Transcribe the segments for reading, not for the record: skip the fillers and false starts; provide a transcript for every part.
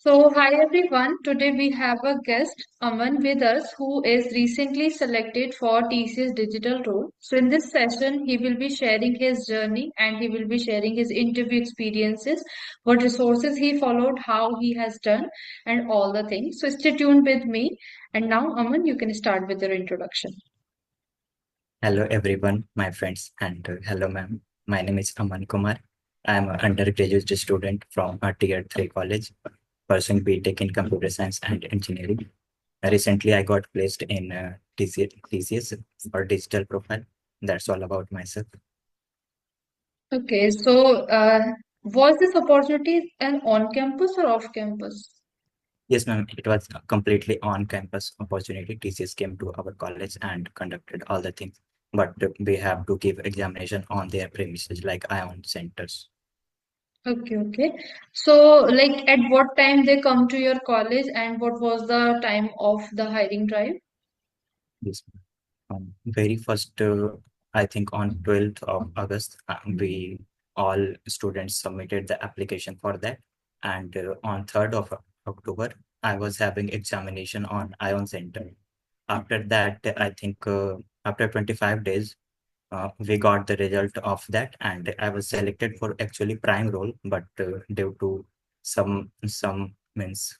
Hi everyone. Today we have a guest, Aman, with us who is recently selected for TCS Digital role. So, in this session, he will be sharing his journey and he will be sharing his interview experiences, what resources he followed, how he has done, and all the things. So, stay tuned with me. And now, Aman, you can start with your introduction. Hello everyone, my friends, and hello ma'am. My name is Aman Kumar. I am an undergraduate student from a Tier 3 college, pursuing BTech in Computer Science and Engineering. Recently, I got placed in TCS for digital profile. That's all about myself. Okay, was this opportunity an on campus or off campus? Yes, ma'am, it was a completely on-campus opportunity. TCS came to our college and conducted all the things, but we have to give examination on their premises like ION centers. Okay. Like, at what time they come to your college and what was the time of the hiring drive? Yes. Very first, I think on 12th of August, we all students submitted the application for that. And on 3rd of October, I was having examination on ION Center. After that, I think after 25 days, we got the result of that, and I was selected for actually prime role, but due to some means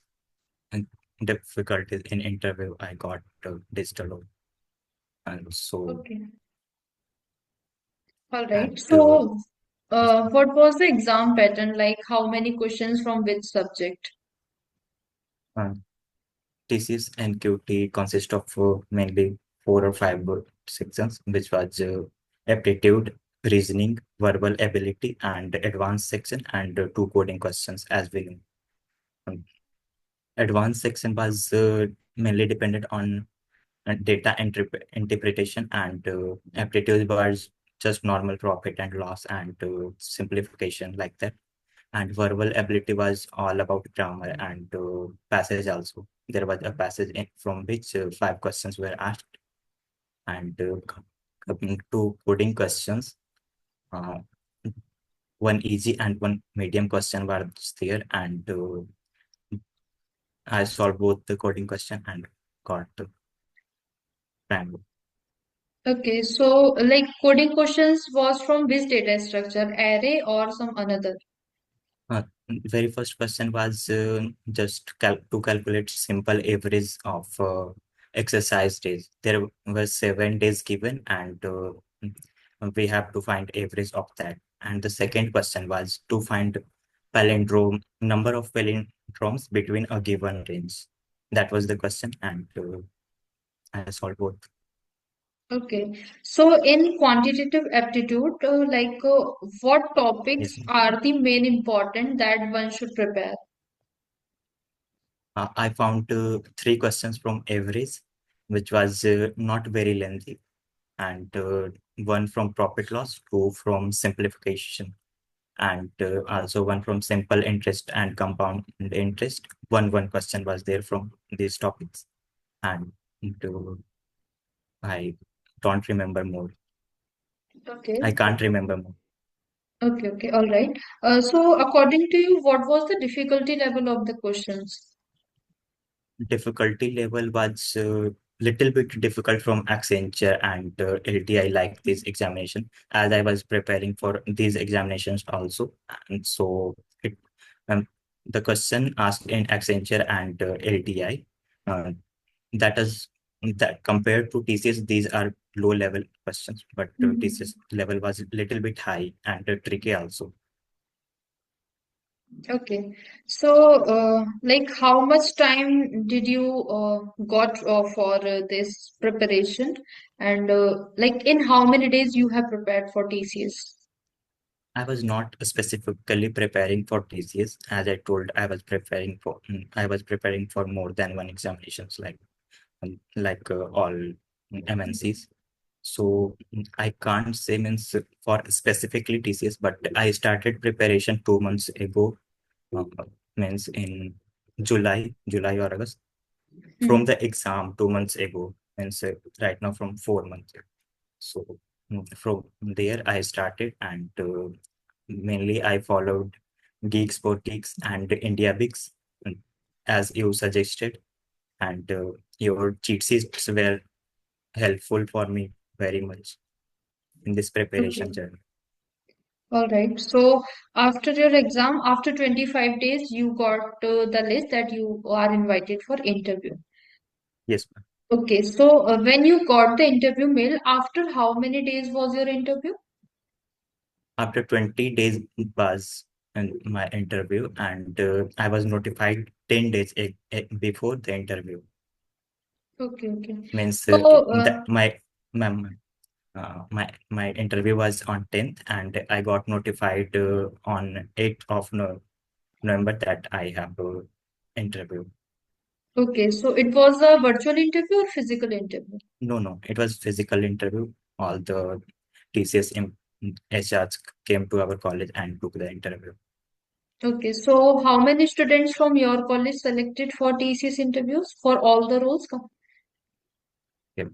uh, difficulties in interview, I got digital role. And so Okay. All and right. What was the exam pattern like? How many questions from which subject? uh, TCS and QT consist of mainly 4 or 5 sections, which was aptitude, reasoning, verbal ability, and advanced section, and two coding questions as we know. Um, Advanced section was mainly dependent on data interpretation, and aptitude was just normal profit and loss and simplification like that. And verbal ability was all about grammar and passage also. There was a passage from which 5 questions were asked, and coming to coding questions, uh, one easy and one medium question was there, and I solved both the coding question and got the rank. Okay, so like coding questions was from which data structure, array or some another? Uh, Very first question was just to calculate simple average of exercise days. There were 7 days given, and we have to find average of that. And the second question was to find palindrome number of palindromes between a given range. That was the question, and I solved both. Okay, so in quantitative aptitude, what topics Yes. are the main important that one should prepare? I found 3 questions from average, which was not very lengthy, and one from profit loss, two from simplification, and also one from simple interest and compound interest. One question was there from these topics, and uh, I don't remember more. I Okay. can't remember more. Okay, all right. According to you, what was the difficulty level of the questions? Difficulty level was little bit difficult from Accenture and LTI like this examination, as I was preparing for these examinations also. And so it, um, the question asked in Accenture and LTI, uh, that is that compared to TCS, these are low level questions, but Mhm. TCS level was little bit high and tricky also. Okay. Like how much time did you got for this preparation? And like in how many days you have prepared for TCS? I was not specifically preparing for TCS. As I told, I was preparing for more than one examinations, like all MNCs. So I can't say means for specifically TCS, but I started preparation 2 months ago, uh, means in July or August. From Mhm. the exam 2 months ago, means right now from 4 months. So from there I started, and mainly I followed Geeks for Geeks and India Bigs. as you suggested, and your cheat sheets were helpful for me very much in this Okay. preparation journey. All right. So after your exam, after 25 days, you got the list that you are invited for interview. Yes, ma'am. Okay. So when you got the interview mail, after how many days was your interview? After 20 days was my interview, and I was notified 10 days before the interview. Okay. Okay. Means So that my my interview was on 10th, and I got notified on 8th of November that I have interview. okay. So it was a virtual interview or physical interview? No, it was physical interview. All the TCS HRs came to our college and took the interview. Okay. So how many students from your college selected for TCS interviews for all the roles? Yep.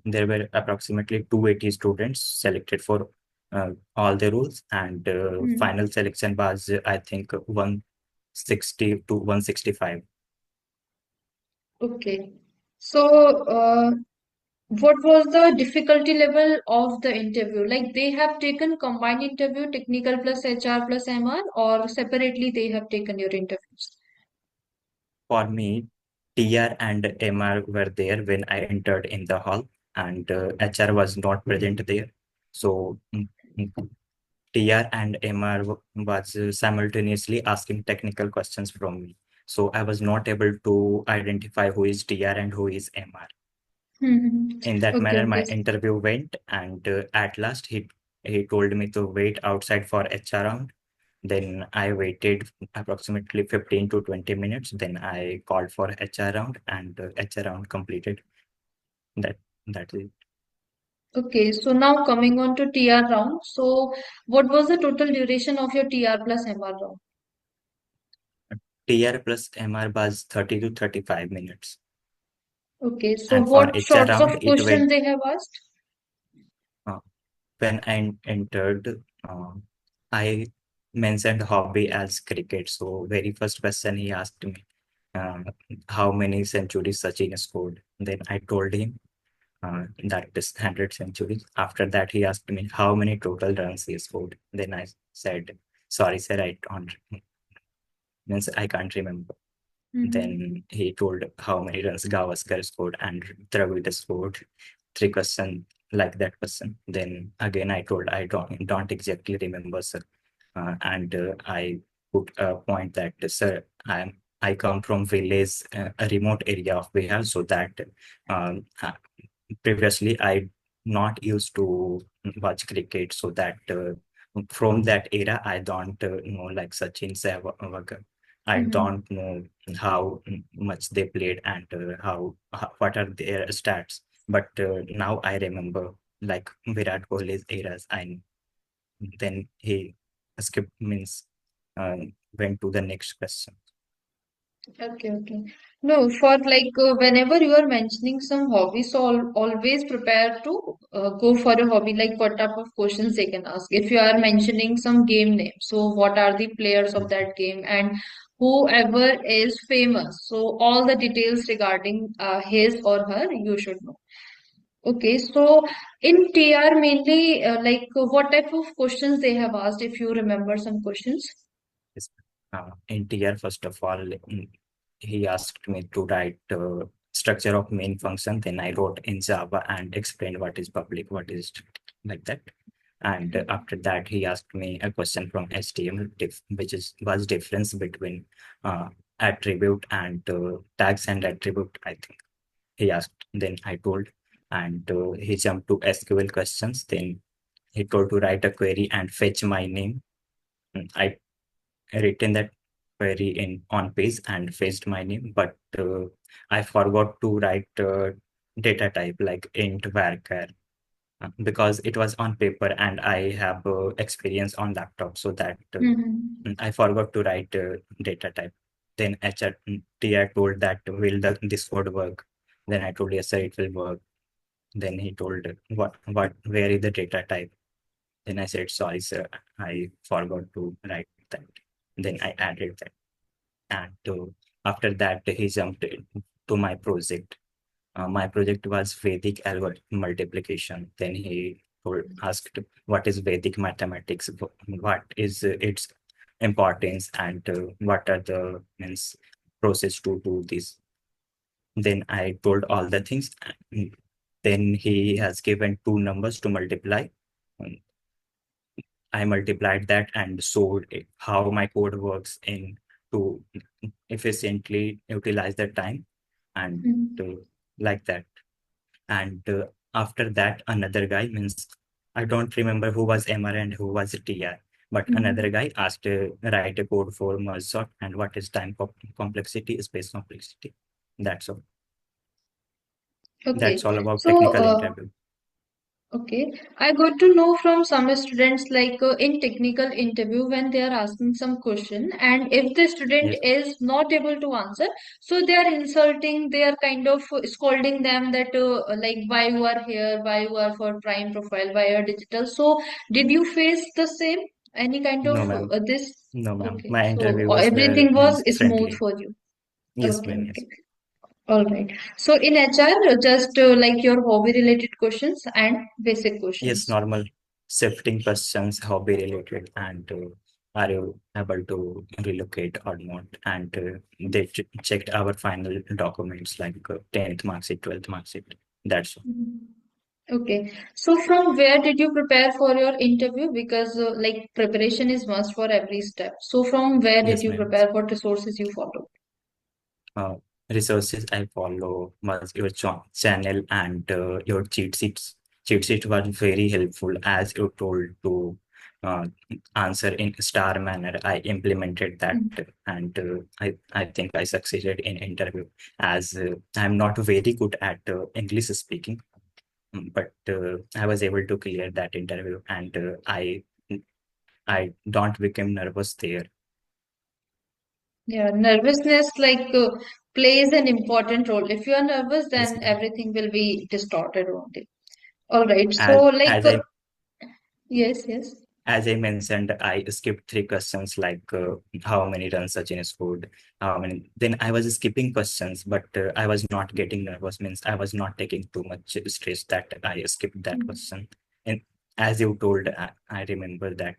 There were approximately 280 students selected for all the roles, and Hmm. final selection was, I think, 160 to 165. Okay. So what was the difficulty level of the interview? Like they have taken combined interview, technical plus HR plus MR, or separately they have taken your interviews? For me, TR and MR were there when I entered in the hall, and HR was not present there. So TR and MR was simultaneously asking technical questions from me. So I was not able to identify who is TR and who is MR. Hmm. In that Okay, manner, okay. my interview went, and at last he told me to wait outside for HR round. Then I waited approximately 15 to 20 minutes. Then I called for HR round, and HR round completed. That that is Okay, so now coming on to TR round. So what was the total duration of your TR plus MR round? TR plus MR was 30 to 35 minutes. Okay, so And for what HR sorts of round, it questions went they have asked? uh, when I entered, I mentioned hobby as cricket. So very first question he asked me, uh, how many centuries Sachin scored. Then I told him that is 100 centuries. After that, he asked me how many total runs he scored. Then I said, sorry, sir, I don't, means I can't remember. Mm-hmm. Then he told how many runs Gavaskar scored and Dravid scored. Three question like that question. Then again, I told I don't exactly remember, sir. And I put a point that, sir, I come from village, a remote area of Bihar, so that previously I not used to watch cricket, so that from that era I don't know like Sachin Sehwag. I Mm-hmm. don't know how much they played, and what are their stats. But now I remember like Virat Kohli's eras. I then he skipped means uh, went to the next question. Okay, okay. No, for like whenever you are mentioning some hobby, so always prepare to go for a hobby, like what type of questions they can ask. If you are mentioning some game name, so what are the players of that game and whoever is famous. So all the details regarding his or her, you should know. Okay, so in TR mainly, like what type of questions they have asked, if you remember some questions. Yes. In TR, first of all, he asked me to write structure of main function. Then I wrote in Java and explained what is public, what is like that. And after that, he asked me a question from HTML, which is was difference between uh, attribute and tags and attribute. I think he asked. Then I told, and he jumped to SQL questions. Then he told to write a query and fetch my name. I written that query in on page and fetched my name, but I forgot to write data type like int varchar, because it was on paper and I have experience on laptop, so that Mm-hmm. I forgot to write data type. Then TR told that will this code work? Then I told yes sir, it will work. Then he told what where is the data type? Then I said sorry sir, I forgot to write that. Then I added that. And After that, he jumped to my project. My project was Vedic algorithm multiplication. Then he asked what is Vedic mathematics, what is its importance, and what are the means process to do this. Then I told all the things. Then he has given two numbers to multiply. I multiplied that and showed how my code works in to efficiently utilize the time and Mhm. like that. And after that, another guy means I don't remember who was MR and who was TR, but another Mhm. guy asked write a code for merge sort and what is time complexity, space complexity. That's all. That's Okay. all about So, technical interview. okay, I got to know from some students like in technical interview when they are asking some question, and if the student Yes, is not able to answer, so they are insulting, they are kind of scolding them that like why you are here, why you are for prime profile, why you are digital. So did you face the same? Any kind of no, ma'am. this? No, ma'am. Okay, My so interview was everything was means smooth friendly. for you. Yes, Okay, ma'am. okay. Yes. All right. So in HR, just like your hobby related questions and basic Yes, questions. normal shifting questions, hobby related, and are you able to relocate or not? And they checked our final documents like 10th mark sheet, 12th mark sheet. That's all. Mhm. Okay. So from where did you prepare for your interview? Because like preparation is must for every step. So from where did Yes, you ma'am. prepare? What resources you followed? uh, Resources I follow was your channel and your cheat sheets. Cheat sheet was very helpful as you told to uh, answer in star manner. I implemented that Mhm. and I think I succeeded in interview as I'm not very good at English speaking, but I was able to clear that interview and I don't become nervous there. Yeah, nervousness like plays an important role. If you are nervous, Yes, then ma'am. everything will be distorted only. All right. So As like as I yes, yes. As I mentioned, I skipped three questions like how many runs Sachin scored, how many. Then I was skipping questions, but I was not getting nervous. Means I was not taking too much stress that I skipped that question. And as you told, I remember that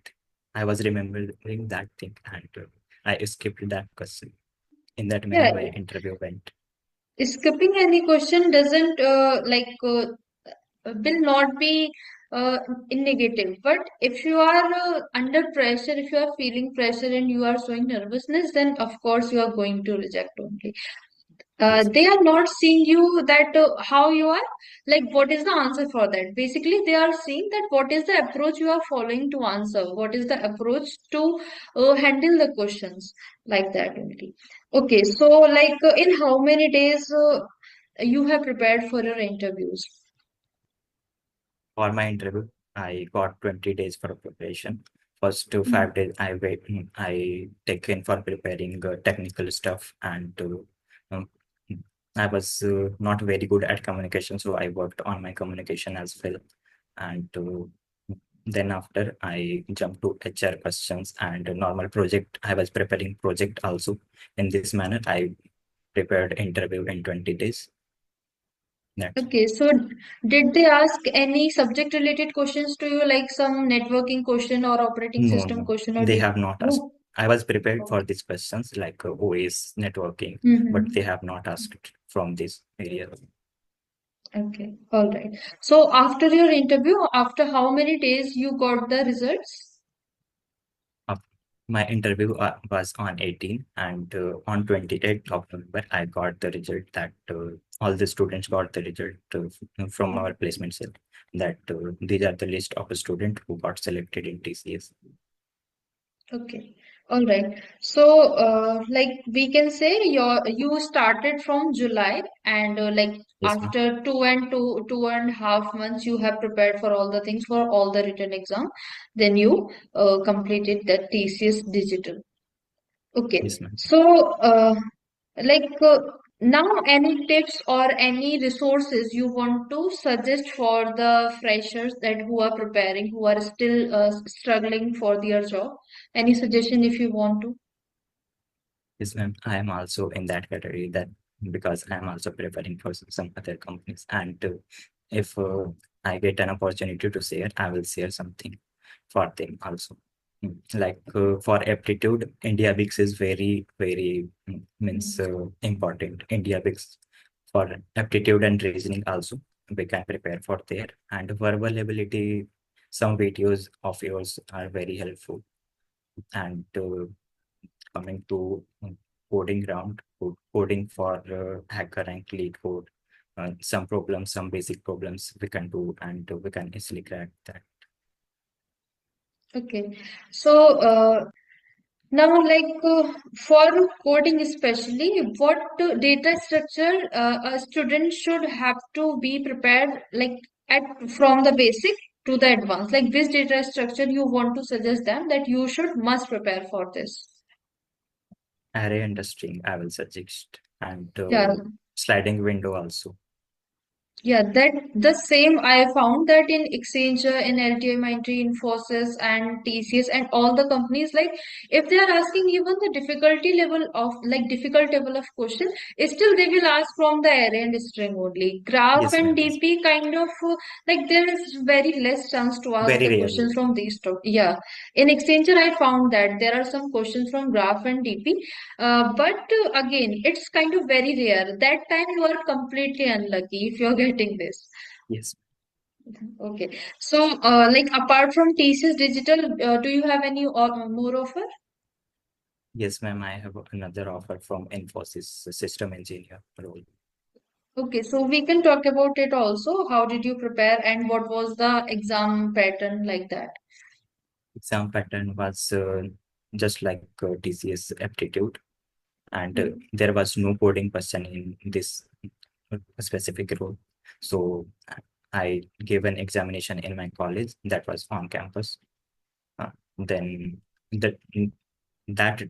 I was remembering that thing, and I skipped that question. In that manner, Yeah, my interview went. skipping any question doesn't will not be uh, in negative. But if you are under pressure, if you are feeling pressure and you are showing nervousness, then of course you are going to reject only. Yes, They are not seeing you that how you are, like what is the answer for that. Basically, they are seeing that what is the approach you are following to answer, what is the approach to handle the questions like that only. Okay, so like in how many days you have prepared for your interviews? for my interview, I got 20 days for preparation. First to Mm. 5 days, I take in for preparing technical stuff, and um, I was not very good at communication, so I worked on my communication as well. And then after, I jumped to HR questions and normal project. I was preparing project also. In this manner, I prepared interview in 20 days. That's Okay, so did they ask any subject related questions to you, like some networking question or operating No, system no, question, or they did have not asked. no? I was prepared for Okay. these questions like OS networking, but they Mm-hmm. have not asked from this area. Okay, all right. So after your interview, after how many days you got the results? Af- My interview was on 18 and on 28th of November, I got the result that all the students got the result from our placement cell that these are the list of students who got selected in TCS. Okay, all right. So, like we can say, you started from July, and like Yes, ma'am. after 2.5 months, you have prepared for all the things for all the written exam. Then you completed the TCS Digital. Okay, Yes, ma'am. so like now, any tips or any resources you want to suggest for the freshers that who are preparing, who are still struggling for their job? Any suggestion if you want to? Yes, ma'am. I am also in that category that because I am also preparing for some other companies. And if I get an opportunity to share, I will share something for them also. Like for aptitude, India Bix is very, very means important. India Bix for aptitude and reasoning also we can prepare for there. And verbal ability, some videos of yours are very helpful. And coming to coding round, coding for hacker rank lead code. Some problems, some basic problems we can do, and we can easily crack that. Okay. So, now, for coding especially, what data structure a student should have to be prepared like at from the basic to the advanced? Like this data structure you want to suggest them that you should must prepare for this. Array and string, I will suggest, and Yeah. sliding window also. Yeah, that the same I found that in Accenture, in LTI, Mindtree, Infosys, and TCS, and all the companies, like if they are asking even the difficulty level of like difficult level of question, still they will ask from the array and string only. Graph Yes, and ma'am. Yes. DP kind of like there is very less chance to ask Very the rarely. questions from these two. Yeah, in Accenture I found that there are some questions from Graph and DP, but again, it's kind of very rare. That time you are completely unlucky if you're getting this. Yes. Okay. So, like apart from TCS Digital, do you have any more offer? Yes, ma'am. I have another offer from Infosys, system engineer role. Okay, so we can talk about it also. How did you prepare and what was the exam pattern like that? Exam pattern was just like TCS aptitude, and there was no coding person in this specific role. So I gave an examination in my college that was on campus. Then that that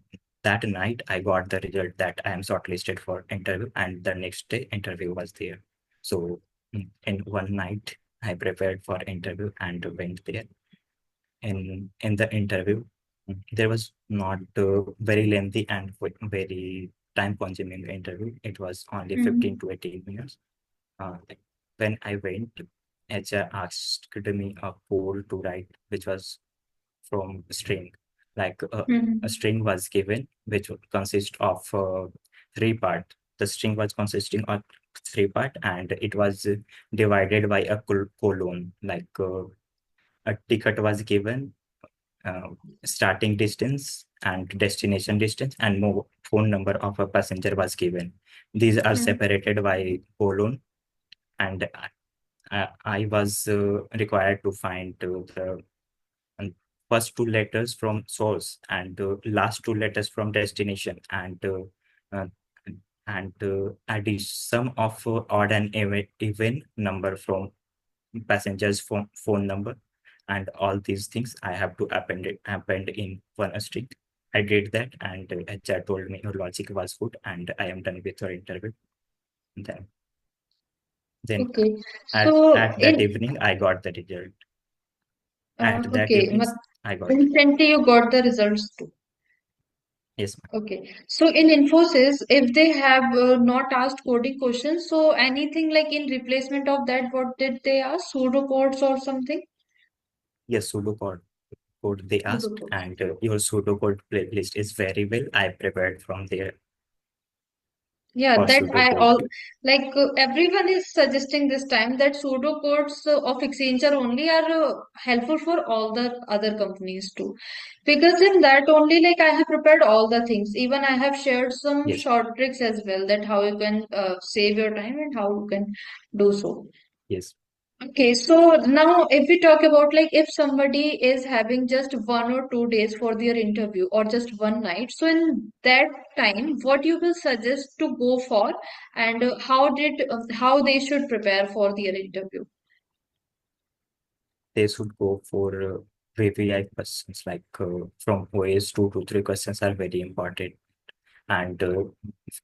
that night I got the result that I am shortlisted for interview, and the next day interview was there. So in one night I prepared for interview and went there. In the interview, there was not very lengthy and very time consuming interview. It was only 15 Mm-hmm. to 18 minutes. Like, when I went, HR asked me a code to write, which was from string. Like a Mm-hmm. string was given, which would consist of three part. The string was consisting of three part, and it was divided by a colon. Like a ticket was given, uh, starting distance and destination distance, and phone number of a passenger was given. These are Mm-hmm. separated by colon, and I was required to find the and first two letters from source and last two letters from destination, uh, and add sum of odd and even number from passengers phone number, and all these things I have to append in one string. I did that, and HR told me your logic was good and I am done with your interview. Then then Okay. at So at that in evening I got the result. At that okay, evening I got. instantly you got the results too. Yes. Okay. So in Infosys, if they have not asked coding questions, so anything like in replacement of that, what did they ask? Pseudo codes or something? Yes, code they Pseudo asked, codes. and your pseudocode playlist is very well. I prepared from there Yeah, for that I pseudocode. all like everyone is suggesting this time that pseudo codes of Accenture only are helpful for all the other companies too. Because in that only like I have prepared all the things. Even I have shared some Yes, short tricks as well that how you can save your time and how you can do so. yes. Okay, so now if we talk about like if somebody is having just 1 or 2 days for their interview or just one night, so in that time, what you will suggest to go for and how they should prepare for their interview? They should go for VVI questions like from OS 2 to 3 questions are very important, and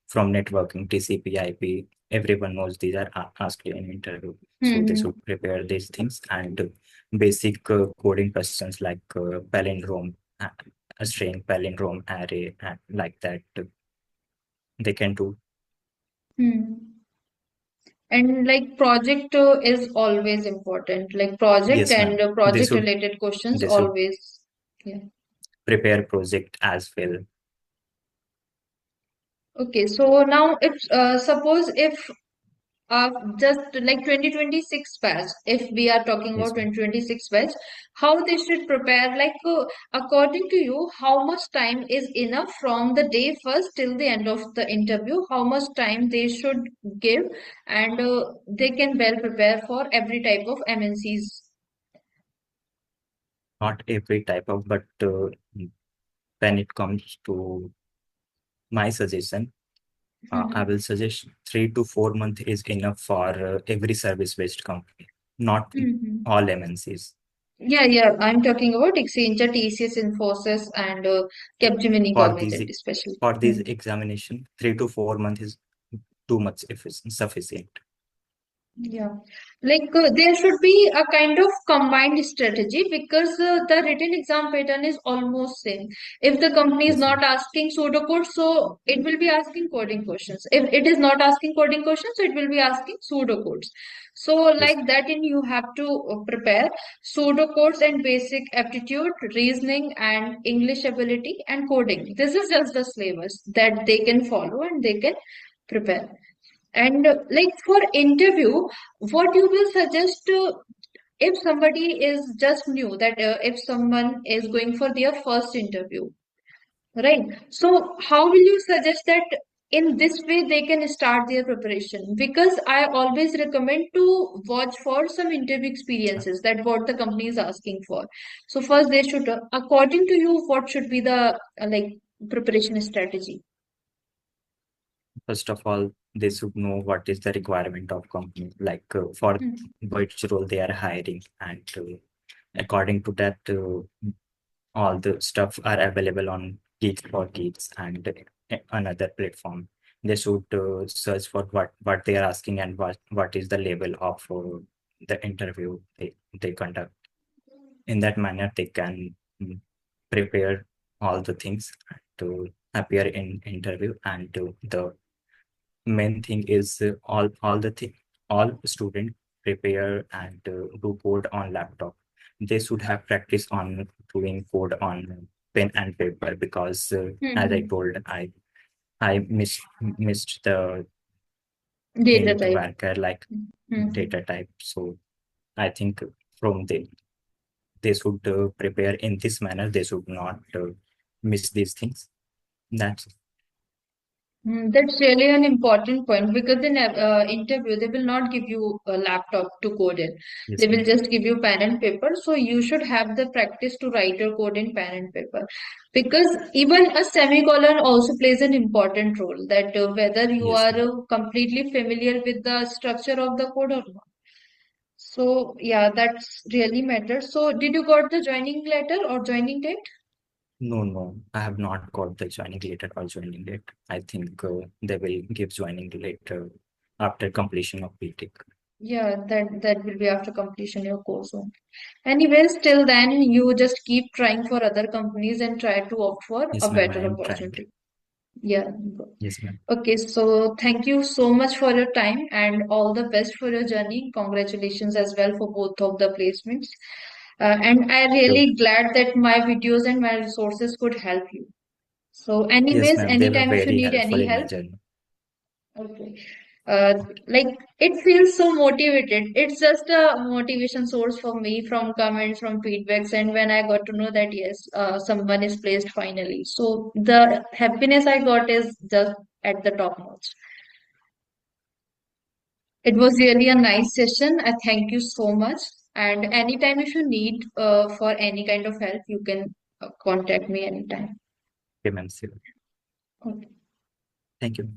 from networking TCP IP. Everyone knows these are asked in interview, so they Hmm. should prepare these things, and basic coding questions like palindrome, a string palindrome array, and like that. they can do. Hmm. And like project is always important. Like project Yes, and ma'am. project related questions They should always. Yeah. prepare project as well. Okay. So now if suppose if just like 2026 batch, if we are talking Yes, about ma'am. 2026 batch, how they should prepare, like according to you, how much time is enough from the day first till the end of the interview? How much time they should give, and they can well prepare for every type of MNCs? Not every type of, but when it comes to my suggestion, I Hmm. will suggest 3 to 4 months is enough for every service-based company, not Hmm. all MNCs. Yeah, yeah. I'm talking about Accenture, TCS, Infosys, and Capgemini For Government, these especially. for these Hmm. examination, 3 to 4 months is too much if it's sufficient. Yeah, like there should be a kind of combined strategy because the written exam pattern is almost same. If the company is Yes, not ma'am. asking pseudocode, so it will be asking coding questions. If it is not asking coding questions, so it will be asking pseudocodes. So Yes, like that, in you have to prepare pseudocodes and basic aptitude, reasoning, and English ability and coding. This is just the syllabus that they can follow and they can prepare. And like for interview, what you will suggest if somebody is just new, that if someone is going for their first interview, right? So how will you suggest that in this way they can start their preparation? Because I always recommend to watch for some interview ma'am. experiences that what the company is asking for. So first they should, according to you, what should be the like preparation strategy? First of all, they should know what is the requirement of company, like for Hmm. which role they are hiring, and according to that, all the stuff are available on Geeks for Geeks and another platform. They should search for what they are asking and what is the level of the interview they conduct. In that manner, they can prepare all the things to appear in interview, and the main thing is all student prepare and do code on laptop. They should have practice on doing code on pen and paper, because as I Hmm. told, I missed the Data hint type. worker like Hmm. data type. So I think from they should prepare in this manner. They should not miss these things. That's That's really an important point because in interview they will not give you a laptop to code in. They yes, will ma'am. just give you pen and paper. So you should have the practice to write your code in pen and paper. Because even a semicolon also plays an important role, that whether you Yes, are ma'am. completely familiar with the structure of the code or not. So yeah, that's really matters. So did you got the joining letter or joining date? No, no, I have not got the joining letter or joining date. I think they will give joining later after completion of BTech. Yeah, that will be after completion your course. Anyways, till then, you just keep trying for other companies and try to opt for a Yes, ma'am, I better am trying. opportunity. Yeah. Yes, ma'am. Okay, so thank you so much for your time and all the best for your journey. Congratulations as well for both of the placements. And I So, really glad that my videos and my resources could help you. So, yes, anyways, ma'am, they were anytime if you very need helpful any in my help, journey. okay. Like it feels so motivated. It's just a motivation source for me from comments, from feedbacks, and when I got to know that yes, someone is placed finally. So the happiness I got is just at the top notch. It was really a nice session. I thank you so much. And anytime if you need for any kind of help, you can contact me anytime. Okay, ma'am. So, Okay. thank you.